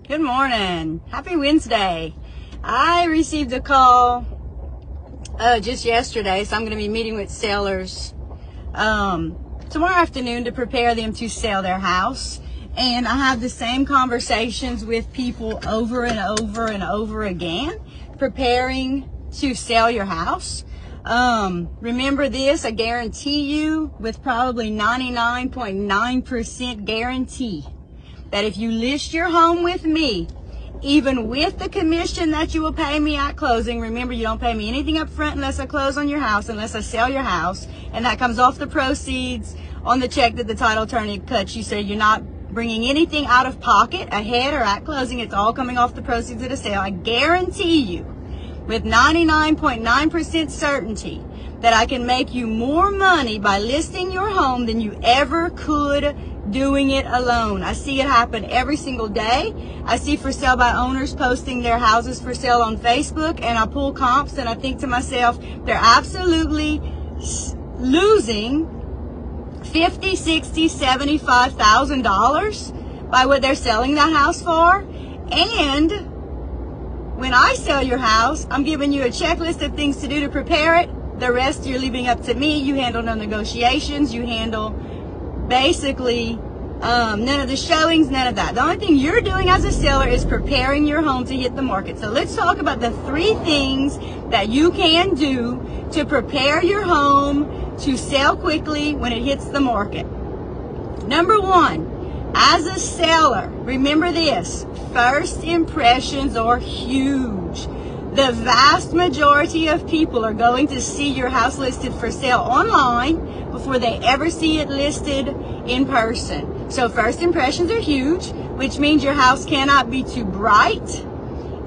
Good morning. Happy Wednesday. I received a call just yesterday, so I'm going to be meeting with sellers tomorrow afternoon to prepare them to sell their house. And I have the same conversations with people over and over and over again, preparing to sell your house. Remember this, I guarantee you with probably 99.9% guarantee that if you list your home with me, even with the commission that you will pay me at closing, remember you don't pay me anything up front unless I close on your house, unless I sell your house, and that comes off the proceeds on the check that the title attorney cuts you, so you're not bringing anything out of pocket ahead or at closing. It's all coming off the proceeds of the sale. I guarantee you with 99.9% certainty that I can make you more money by listing your home than you ever could doing it alone. I see it happen every single day. I see for sale by owners posting their houses for sale on Facebook, and I pull comps and I think to myself, they're absolutely losing $50,000, $60,000, $75,000 by what they're selling that house for. And when I sell your house, I'm giving you a checklist of things to do to prepare it. The rest you're leaving up to me. You handle no negotiations. You handle basically none of the showings, none of that. The only thing you're doing as a seller is preparing your home to hit the market. So let's talk about the 3 things that you can do to prepare your home to sell quickly when it hits the market. Number 1, as a seller, remember this, first impressions are huge. The vast majority of people are going to see your house listed for sale online before they ever see it listed in person. So first impressions are huge, which means your house cannot be too bright.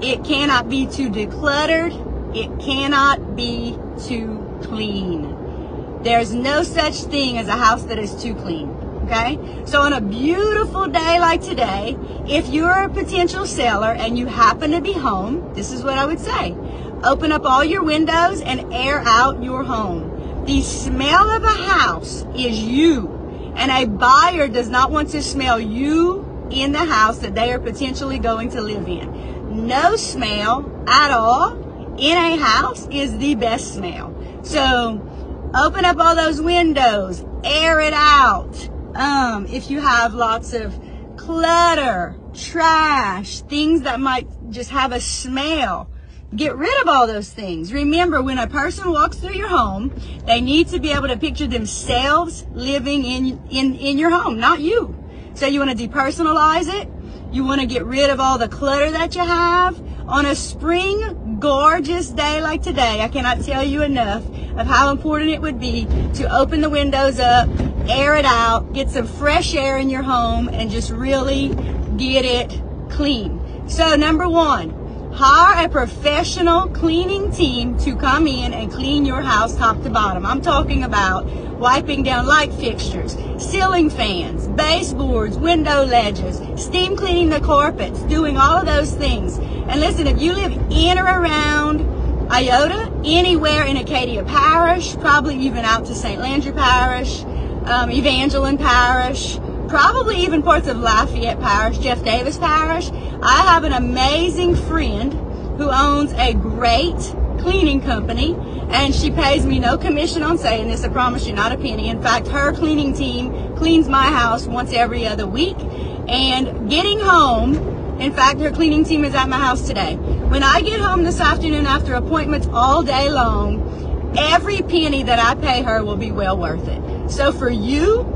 It cannot be too decluttered. It cannot be too clean. There's no such thing as a house that is too clean. Okay? So on a beautiful day like today, if you're a potential seller and you happen to be home, this is what I would say. Open up all your windows and air out your home. The smell of a house is you. And a buyer does not want to smell you in the house that they are potentially going to live in. No smell at all in a house is the best smell. So open up all those windows, air it out. If you have lots of clutter, trash, things that might just have a smell, get rid of all those things. Remember, when a person walks through your home, they need to be able to picture themselves living in your home, not you. So you want to depersonalize it. You want to get rid of all the clutter that you have. On a spring, gorgeous day like today, I cannot tell you enough of how important it would be to open the windows up, air it out, get some fresh air in your home, and just really get it clean. So number 1, hire a professional cleaning team to come in and clean your house top to bottom. I'm talking about wiping down light fixtures, ceiling fans, baseboards, window ledges, steam cleaning the carpets, doing all of those things. And listen, if you live in or around Iota, anywhere in Acadia Parish, probably even out to St. Landry Parish, Evangeline Parish, probably even parts of Lafayette Parish, Jeff Davis Parish, I have an amazing friend who owns a great cleaning company, and she pays me no commission on saying this, I promise you, not a penny. In fact, her cleaning team cleans my house once every other week. And getting home, in fact, her cleaning team is at my house today. When I get home this afternoon after appointments all day long, every penny that I pay her will be well worth it. So for you,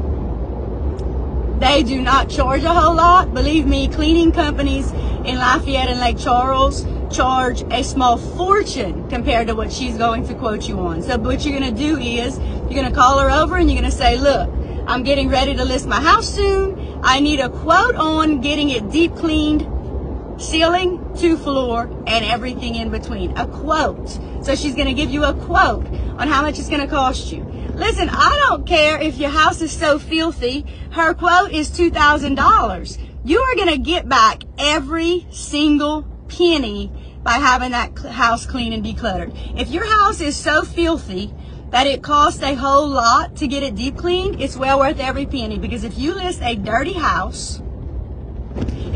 they do not charge a whole lot. Believe me, cleaning companies in Lafayette and Lake Charles charge a small fortune compared to what she's going to quote you on. So what you're going to do is you're going to call her over and you're going to say, look, I'm getting ready to list my house soon. I need a quote on getting it deep cleaned, ceiling to floor, and everything in between. A quote. So she's going to give you a quote on how much it's going to cost you. Listen, I don't care if your house is so filthy. Her quote is $2,000. You are going to get back every single penny by having that house clean and decluttered. If your house is so filthy that it costs a whole lot to get it deep cleaned, it's well worth every penny, because if you list a dirty house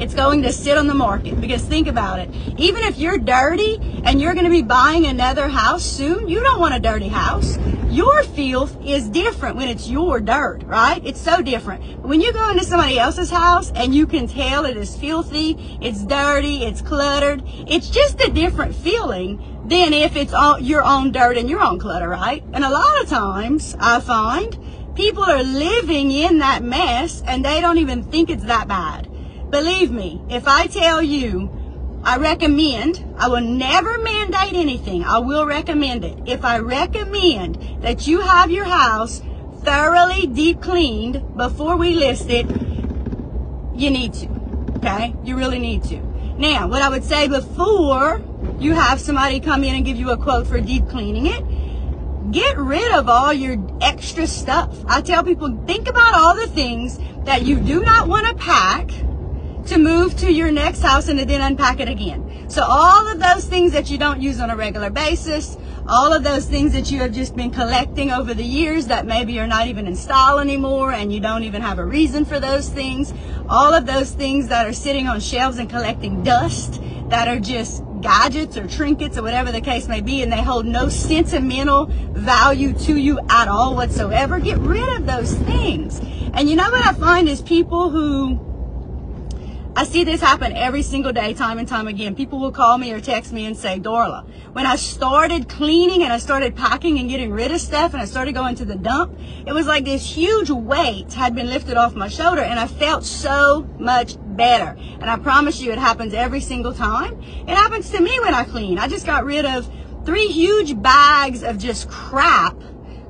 It's going to sit on the market, because think about it. Even if you're dirty and you're going to be buying another house soon, you don't want a dirty house. Your filth is different when it's your dirt, right? It's so different. When you go into somebody else's house and you can tell it is filthy, it's dirty, it's cluttered, it's just a different feeling than if it's all your own dirt and your own clutter, right? And a lot of times I find people are living in that mess and they don't even think it's that bad. Believe me, if I tell you, I will never mandate anything. I will recommend it. If I recommend that you have your house thoroughly deep cleaned before we list it, you need to, okay? You really need to. Now, what I would say before you have somebody come in and give you a quote for deep cleaning it, get rid of all your extra stuff. I tell people, think about all the things that you do not want to pack to move to your next house and to then unpack it again. So all of those things that you don't use on a regular basis, all of those things that you have just been collecting over the years that maybe you're not even installed anymore and you don't even have a reason for those things, all of those things that are sitting on shelves and collecting dust that are just gadgets or trinkets or whatever the case may be, and they hold no sentimental value to you at all whatsoever, get rid of those things. And you know what I find is people who, I see this happen every single day, time and time again. People will call me or text me and say, Darla, when I started cleaning and I started packing and getting rid of stuff and I started going to the dump, it was like this huge weight had been lifted off my shoulder and I felt so much better. And I promise you, it happens every single time. It happens to me when I clean. I just got rid of 3 huge bags of just crap,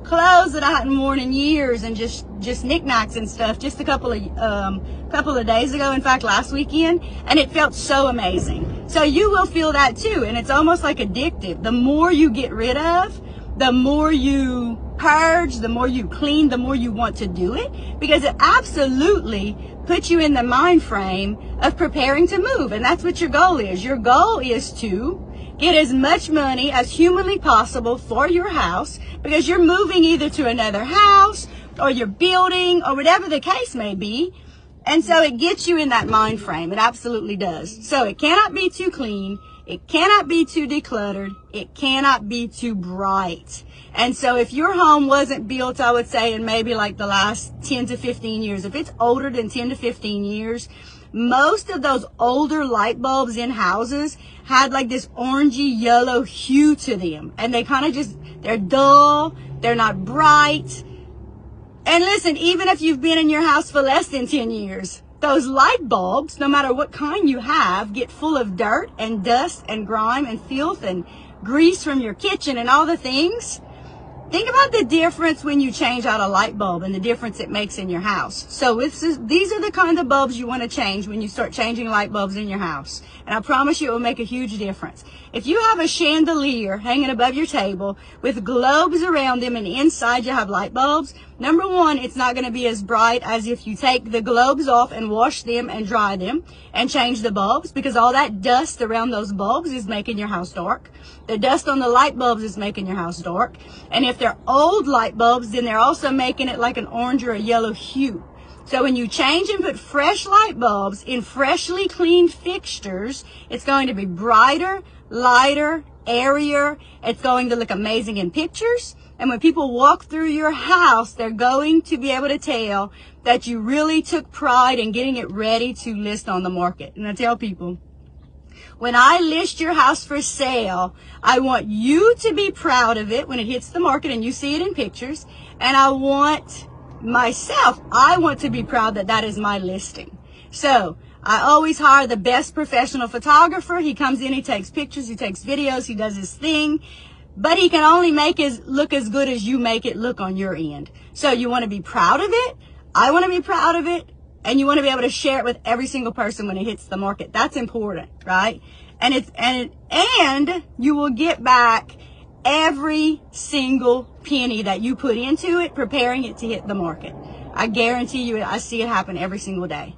clothes that I hadn't worn in years, and just knickknacks and stuff, just a couple of days ago, in fact last weekend, and it felt so amazing. So you will feel that too, and it's almost like addictive. The more you get rid of, the more you purge, the more you clean, the more you want to do it, because it absolutely puts you in the mind frame of preparing to move. And that's what your goal is. Your goal is to get as much money as humanly possible for your house, because you're moving either to another house or you're building or whatever the case may be. And so it gets you in that mind frame. It absolutely does. So it cannot be too clean. It cannot be too decluttered. It cannot be too bright. And so if your home wasn't built, I would say, in maybe like the last 10 to 15 years, if it's older than 10 to 15 years, most of those older light bulbs in houses had like this orangey yellow hue to them. And they kind of they're dull. They're not bright. And listen, even if you've been in your house for less than 10 years, those light bulbs, no matter what kind you have, get full of dirt and dust and grime and filth and grease from your kitchen and all the things. Think about the difference when you change out a light bulb and the difference it makes in your house. So these are the kind of bulbs you want to change when you start changing light bulbs in your house. And I promise you it will make a huge difference. If you have a chandelier hanging above your table with globes around them and inside you have light bulbs, number one, it's not going to be as bright as if you take the globes off and wash them and dry them and change the bulbs, because all that dust around those bulbs is making your house dark. The dust on the light bulbs is making your house dark. And if they're old light bulbs, then they're also making it like an orange or a yellow hue. So when you change and put fresh light bulbs in freshly cleaned fixtures, it's going to be brighter, lighter, airier. It's going to look amazing in pictures. And when people walk through your house, they're going to be able to tell that you really took pride in getting it ready to list on the market. And I tell people, when I list your house for sale, I want you to be proud of it when it hits the market and you see it in pictures. And I want to be proud that that is my listing. So I always hire the best professional photographer. He comes in, he takes pictures, he takes videos, he does his thing. But he can only make it look as good as you make it look on your end. So you want to be proud of it. I want to be proud of it. And you want to be able to share it with every single person when it hits the market. That's important, right? And you will get back every single penny that you put into it, preparing it to hit the market. I guarantee you, I see it happen every single day.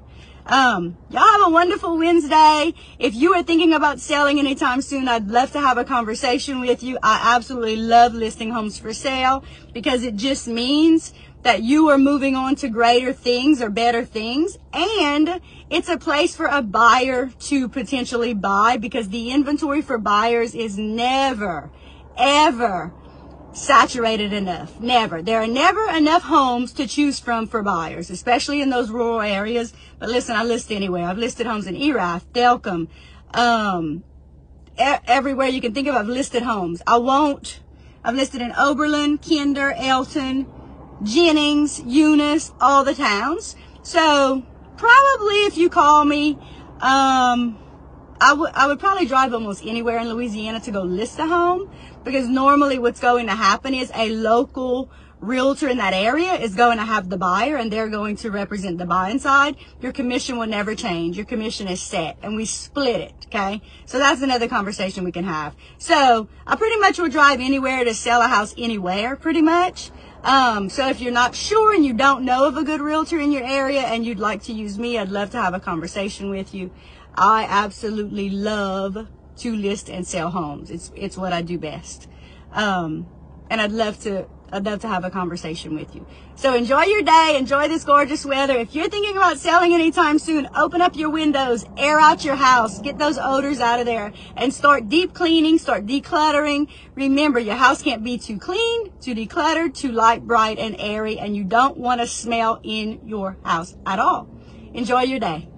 Y'all have a wonderful Wednesday. If you are thinking about selling anytime soon, I'd love to have a conversation with you. I absolutely love listing homes for sale, because it just means that you are moving on to greater things or better things. And it's a place for a buyer to potentially buy, because the inventory for buyers is never, ever saturated enough. Never. There are never enough homes to choose from for buyers, especially in those rural areas. But listen, I list anywhere. I've listed homes in Erath, Delcom, everywhere you can think of. I've listed homes. I've listed in Oberlin, Kinder, Elton, Jennings, Eunice, all the towns. So probably if you call me, I would probably drive almost anywhere in Louisiana to go list a home, because normally what's going to happen is a local realtor in that area is going to have the buyer, and they're going to represent the buying side. Your commission will never change. Your commission is set, and we split it, okay? So that's another conversation we can have. So I pretty much will drive anywhere to sell a house anywhere, pretty much. So if you're not sure and you don't know of a good realtor in your area and you'd like to use me, I'd love to have a conversation with you. I absolutely love to list and sell homes. It's what I do best. And I'd love to have a conversation with you. So enjoy your day. Enjoy this gorgeous weather. If you're thinking about selling anytime soon, open up your windows, air out your house, get those odors out of there, and start deep cleaning, start decluttering. Remember, your house can't be too clean, too decluttered, too light, bright, and airy, and you don't want to smell in your house at all. Enjoy your day.